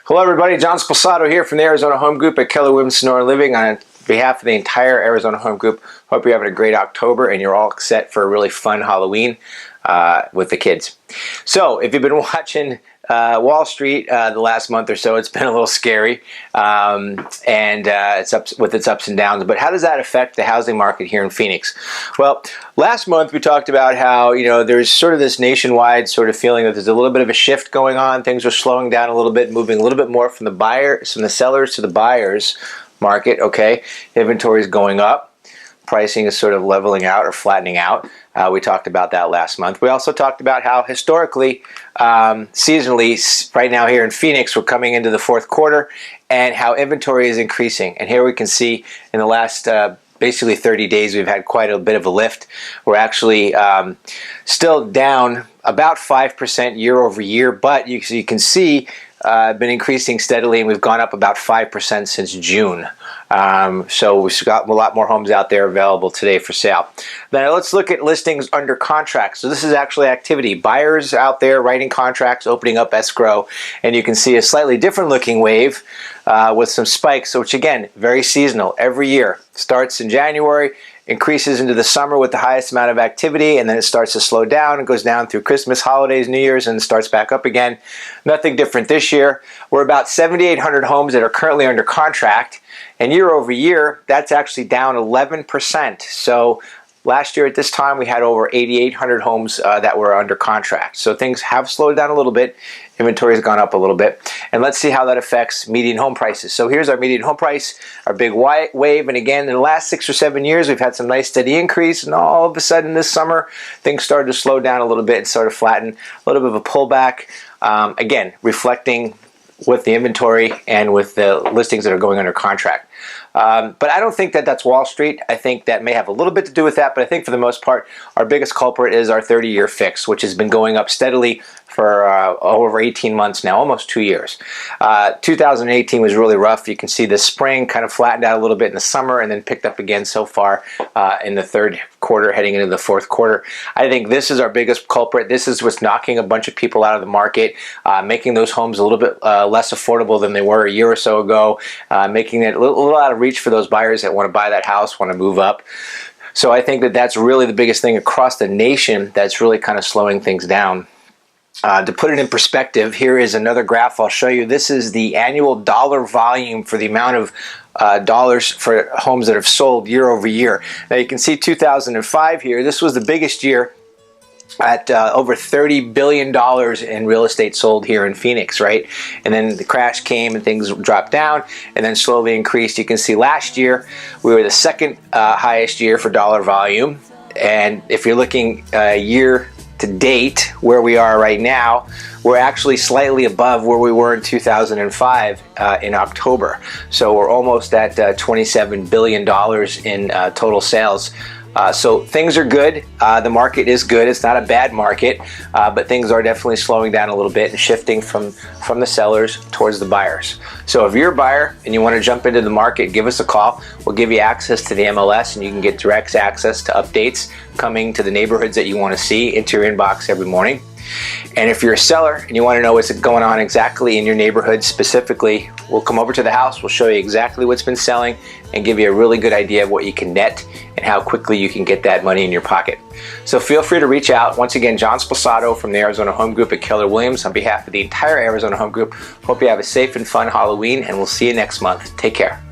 Hello everybody, John Sposato here from the Arizona Home Group at Keller Williams Sonora Living. On behalf of the entire Arizona Home Group, hope you're having a great October and you're all set for a really fun Halloween with the kids. So if you've been watching Wall Street the last month or so, it's been a little scary it's up with its ups and downs. But how does that affect the housing market here in Phoenix? Well, last month we talked about how there's sort of this nationwide sort of feeling that there's a little bit of a shift going on. Things are slowing down a little bit, moving a little bit more from the sellers to the buyers market. Okay, inventory is going up. Pricing is sort of leveling out or flattening out. We talked about that last month. We also talked about how historically, seasonally, right now here in Phoenix, we're coming into the fourth quarter and how inventory is increasing. And here we can see in the last basically 30 days, we've had quite a bit of a lift. We're actually still down about 5% year over year, but you can see been increasing steadily, and we've gone up about 5% since June. So we've got a lot more homes out there available today for sale. Now let's look at listings under contract. So this is actually activity. Buyers out there writing contracts, opening up escrow, and you can see a slightly different looking wave with some spikes, which again, very seasonal. Every year starts in January, increases into the summer with the highest amount of activity, and then it starts to slow down and goes down through Christmas, holidays, New Year's, and starts back up again. Nothing different this year. We're about 7,800 homes that are currently under contract, and year over year, that's actually down 11%. So last year at this time, we had over 8,800 homes that were under contract. So things have slowed down a little bit. Inventory has gone up a little bit. And let's see how that affects median home prices. So here's our median home price, our big wave. And again, in the last 6 or 7 years, we've had some nice steady increase. And all of a sudden this summer, things started to slow down a little bit and sort of flatten, a little bit of a pullback. Again, reflecting with the inventory and with the listings that are going under contract. But I don't think that that's Wall Street. I think that may have a little bit to do with that, but I think for the most part, our biggest culprit is our 30-year fix, which has been going up steadily for over 18 months now, almost 2 years. 2018 was really rough. You can see the spring kind of flattened out a little bit in the summer and then picked up again so far in the third quarter, heading into the fourth quarter. I think this is our biggest culprit. This is what's knocking a bunch of people out of the market, making those homes a little bit less affordable than they were a year or so ago, making it a little out of reach for those buyers that want to buy that house, want to move up. So I think that that's really the biggest thing across the nation that's really kind of slowing things down. To put it in perspective, here is another graph I'll show you. This is the annual dollar volume for the amount of dollars for homes that have sold year over year. Now you can see 2005 here. This was the biggest year at over $30 billion in real estate sold here in Phoenix, right? And then the crash came and things dropped down and then slowly increased. You can see last year we were the second highest year for dollar volume. And if you're looking year to date, where we are right now, we're actually slightly above where we were in 2005 in October. So we're almost at $27 billion in total sales. So things are good. The market is good. It's not a bad market, but things are definitely slowing down a little bit and shifting from the sellers towards the buyers. So if you're a buyer and you want to jump into the market, give us a call. We'll give you access to the MLS, and you can get direct access to updates coming to the neighborhoods that you want to see into your inbox every morning. And if you're a seller and you want to know what's going on exactly in your neighborhood specifically, we'll come over to the house, we'll show you exactly what's been selling and give you a really good idea of what you can net and how quickly you can get that money in your pocket. So feel free to reach out. Once again, John Sposato from the Arizona Home Group at Keller Williams on behalf of the entire Arizona Home Group. Hope you have a safe and fun Halloween, and we'll see you next month. Take care.